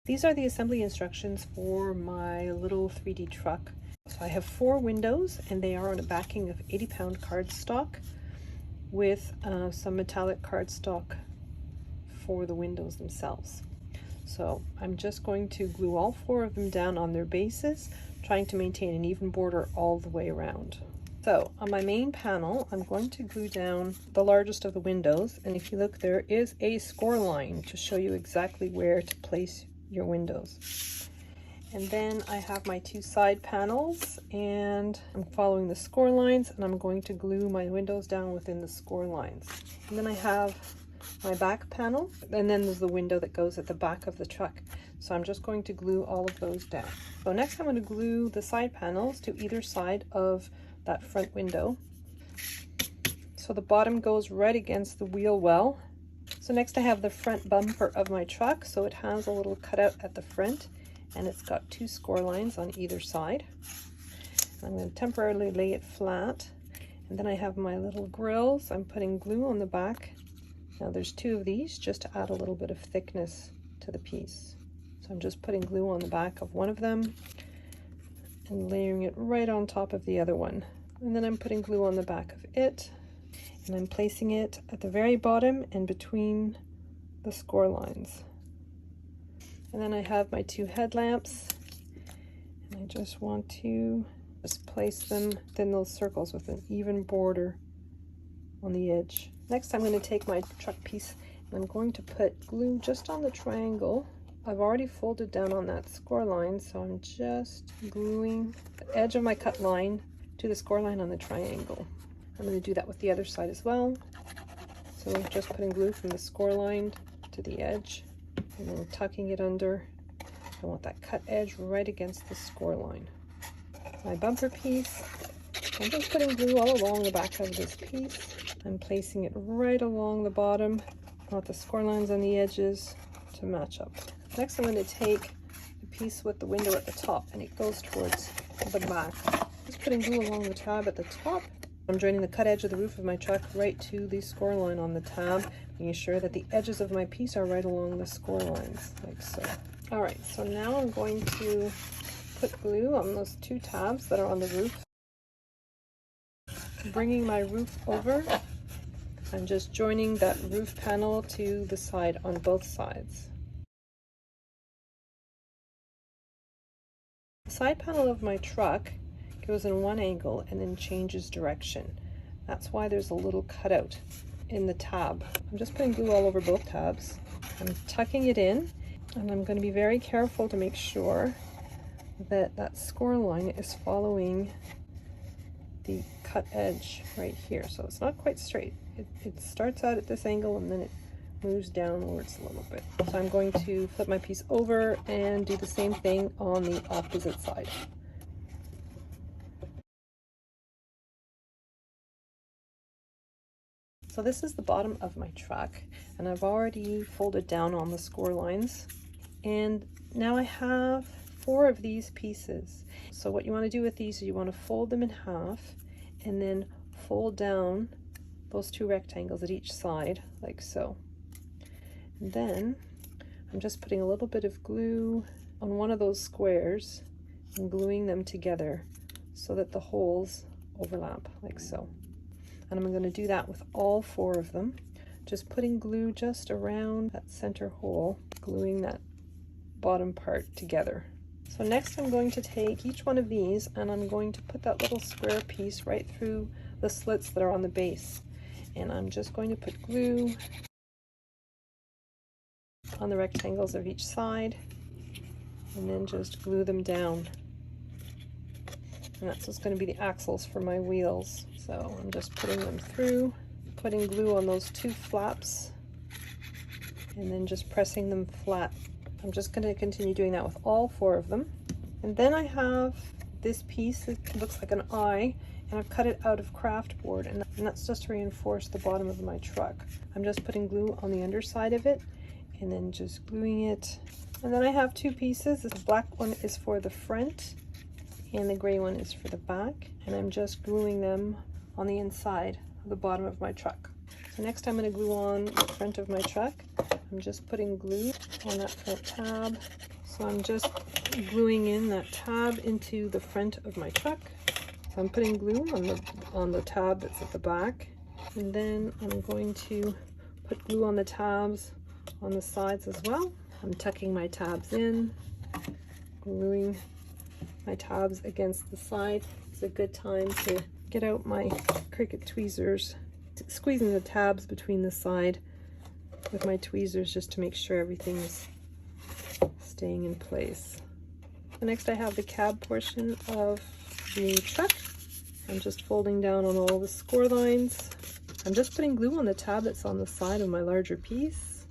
These are the assembly instructions for my little 3D truck. So I have 4 windows and they are on a backing of 80-pound cardstock with some metallic cardstock for the windows themselves. So I'm just going to glue all 4 of them down on their bases, trying to maintain an even border all the way around. So on my main panel, I'm going to glue down the largest of the windows, and if you look, there is a score line to show you exactly where to place your windows. And then I have my 2 side panels, and I'm following the score lines, and I'm going to glue my windows down within the score lines. And then I have my back panel, and then there's the window that goes at the back of the truck. So I'm just going to glue all of those down. So next I'm going to glue the side panels to either side of that front window. So the bottom goes right against the wheel well. So next I have the front bumper of my truck. So it has a little cutout at the front, and it's got 2 score lines on either side. I'm going to temporarily lay it flat. And then I have my little grills. I'm putting glue on the back. Now there's 2 of these just to add a little bit of thickness to the piece. So I'm just putting glue on the back of one of them and layering it right on top of the other one. And then I'm putting glue on the back of it, and I'm placing it at the very bottom and between the score lines. And then I have my 2 headlamps, and I just want to just place them within those circles with an even border on the edge. Next I'm going to take my truck piece and I'm going to put glue just on the triangle. I've already folded down on that score line, so I'm just gluing the edge of my cut line to the score line on the triangle. I'm going to do that with the other side as well. So just putting glue from the score line to the edge and then tucking it under. I want that cut edge right against the score line. My bumper piece, I'm just putting glue all along the back of this piece. I'm placing it right along the bottom. I want the score lines on the edges to match up. Next I'm going to take the piece with the window at the top, and it goes towards the back. Just putting glue along the tab at the top. I'm joining the cut edge of the roof of my truck right to the score line on the tab, making sure that the edges of my piece are right along the score lines, like so. Alright, so now I'm going to put glue on those 2 tabs that are on the roof. Bringing my roof over, I'm just joining that roof panel to the side on both sides. The side panel of my truck goes in one angle and then changes direction. That's why there's a little cutout in the tab. I'm just putting glue all over both tabs. I'm tucking it in, and I'm going to be very careful to make sure that that score line is following the cut edge right here. So it's not quite straight. It starts out at this angle and then it moves downwards a little bit. So I'm going to flip my piece over and do the same thing on the opposite side. So this is the bottom of my truck, and I've already folded down on the score lines, and now I have 4 of these pieces. So what you want to do with these is you want to fold them in half and then fold down those 2 rectangles at each side like so. And then I'm just putting a little bit of glue on one of those squares and gluing them together so that the holes overlap like so. And I'm going to do that with all 4 of them, just putting glue just around that center hole, gluing that bottom part together. So next I'm going to take each one of these and I'm going to put that little square piece right through the slits that are on the base. And I'm just going to put glue on the rectangles of each side and then just glue them down. And that's what's going to be the axles for my wheels. So I'm just putting them through, putting glue on those 2 flaps, and then just pressing them flat. I'm just going to continue doing that with all 4 of them. And then I have this piece that looks like an eye, and I've cut it out of craft board, and that's just to reinforce the bottom of my truck. I'm just putting glue on the underside of it, and then just gluing it. And then I have 2 pieces. The black one is for the front, and the gray one is for the back, and I'm just gluing them on the inside of the bottom of my truck. So next I'm going to glue on the front of my truck. I'm just putting glue on that front tab So I'm just gluing in that tab into the front of my truck. So I'm putting glue on the tab that's at the back, and then I'm going to put glue on the tabs on the sides as well. I'm tucking my tabs in, gluing my tabs against the side. It's a good time to get out my Cricut tweezers, squeezing the tabs between the side with my tweezers just to make sure everything's staying in place. Next I have the cab portion of the truck. I'm just folding down on all the score lines. I'm just putting glue on the tab that's on the side of my larger piece.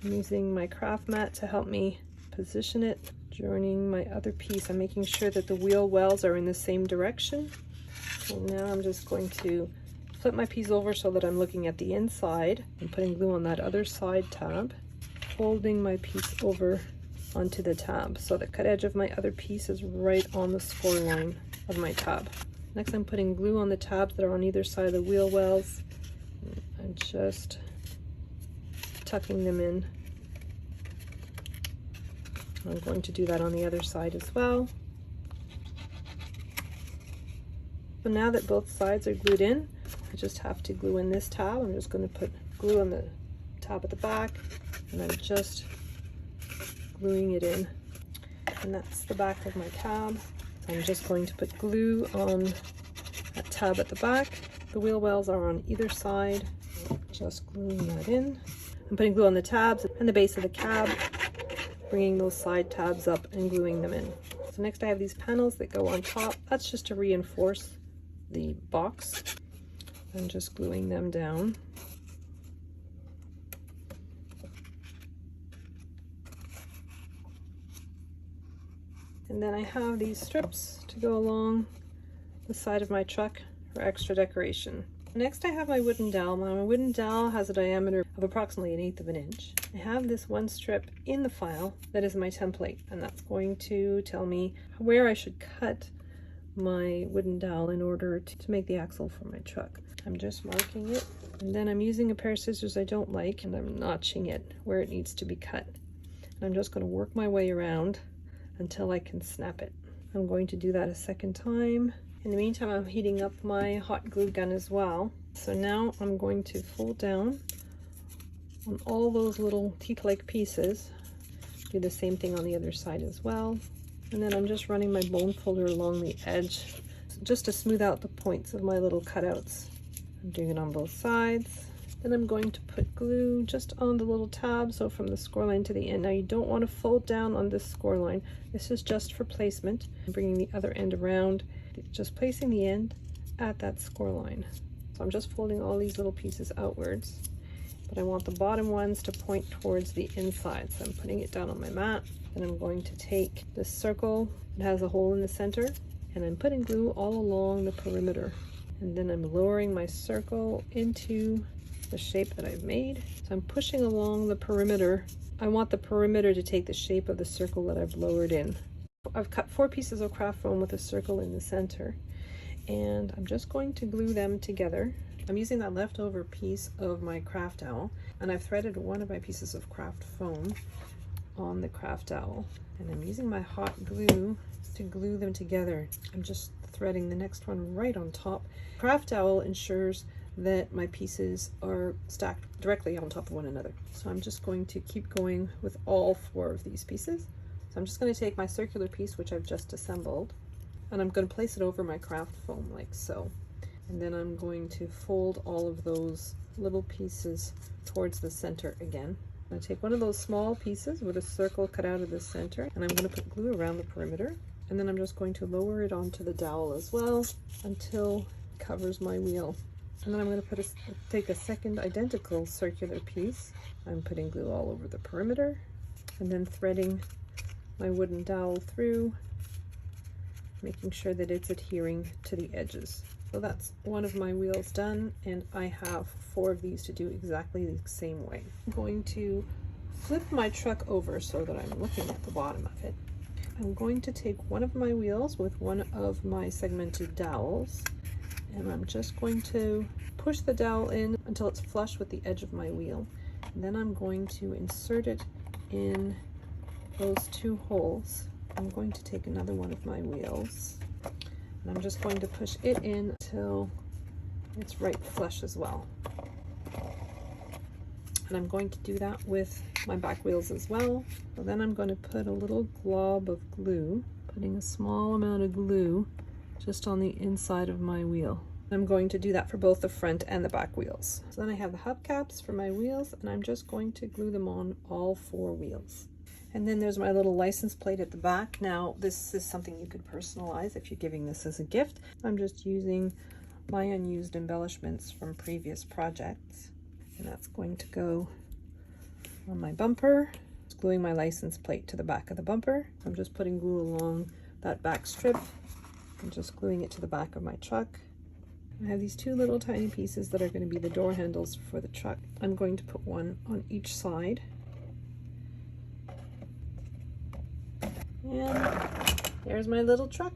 I'm using my craft mat to help me position it. Joining my other piece, I'm making sure that the wheel wells are in the same direction. So now I'm just going to flip my piece over so that I'm looking at the inside and putting glue on that other side tab, folding my piece over onto the tab so the cut edge of my other piece is right on the score line of my tab. Next I'm putting glue on the tabs that are on either side of the wheel wells and just tucking them in. I'm going to do that on the other side as well. So now that both sides are glued in, I just have to glue in this tab. I'm just going to put glue on the tab at the back, and I'm just gluing it in. And that's the back of my tab. I'm just going to put glue on that tab at the back. The wheel wells are on either side. Just gluing that in. I'm putting glue on the tabs and the base of the cab, bringing those side tabs up and gluing them in. So next I have these panels that go on top. That's just to reinforce the box. I'm just gluing them down. And then I have these strips to go along the side of my truck for extra decoration. Next I have my wooden dowel. My wooden dowel has a diameter of approximately 1/8 of an inch. I have this one strip in the file that is my template, and that's going to tell me where I should cut my wooden dowel in order to make the axle for my truck. I'm just marking it, and then I'm using a pair of scissors I don't like, and I'm notching it where it needs to be cut. And I'm just going to work my way around until I can snap it. I'm going to do that a second time. In the meantime, I'm heating up my hot glue gun as well. So now I'm going to fold down on all those little teeth-like pieces. Do the same thing on the other side as well. And then I'm just running my bone folder along the edge just to smooth out the points of my little cutouts. I'm doing it on both sides. Then I'm going to put glue just on the little tab, so from the score line to the end. Now you don't want to fold down on this score line. This is just for placement. I'm bringing the other end around, just placing the end at that score line. So I'm just folding all these little pieces outwards, but I want the bottom ones to point towards the inside. So I'm putting it down on my mat, and I'm going to take this circle. It has a hole in the center, and I'm putting glue all along the perimeter. And then I'm lowering my circle into the shape that I've made. So I'm pushing along the perimeter. I want the perimeter to take the shape of the circle that I've lowered in. I've cut 4 pieces of craft foam with a circle in the center, and I'm just going to glue them together. I'm using that leftover piece of my craft dowel, and I've threaded one of my pieces of craft foam on the craft dowel, and I'm using my hot glue to glue them together. I'm just threading the next one right on top. Craft dowel ensures that my pieces are stacked directly on top of one another. So I'm just going to keep going with all 4 of these pieces. So I'm just going to take my circular piece, which I've just assembled, and I'm going to place it over my craft foam like so. And then I'm going to fold all of those little pieces towards the center again. I'm going to take one of those small pieces with a circle cut out of the center, and I'm going to put glue around the perimeter. And then I'm just going to lower it onto the dowel as well until it covers my wheel. And then I'm going to take a second identical circular piece. I'm putting glue all over the perimeter, and then threading my wooden dowel through, making sure that it's adhering to the edges. So that's one of my wheels done, and I have 4 of these to do exactly the same way. I'm going to flip my truck over so that I'm looking at the bottom of it. I'm going to take one of my wheels with one of my segmented dowels, and I'm just going to push the dowel in until it's flush with the edge of my wheel. And then I'm going to insert it in those two holes, I'm going to take another one of my wheels and I'm just going to push it in until it's right flush as well. And I'm going to do that with my back wheels as well. So then I'm going to put a little glob of glue, putting a small amount of glue just on the inside of my wheel. I'm going to do that for both the front and the back wheels. So then I have the hubcaps for my wheels and I'm just going to glue them on all 4 wheels. And then there's my little license plate at the back. Now this is something you could personalize if you're giving this as a gift. I'm just using my unused embellishments from previous projects. And that's going to go on my bumper. Just gluing my license plate to the back of the bumper. I'm just putting glue along that back strip and just gluing it to the back of my truck. I have these 2 little tiny pieces that are going to be the door handles for the truck. I'm going to put one on each side. And there's my little truck.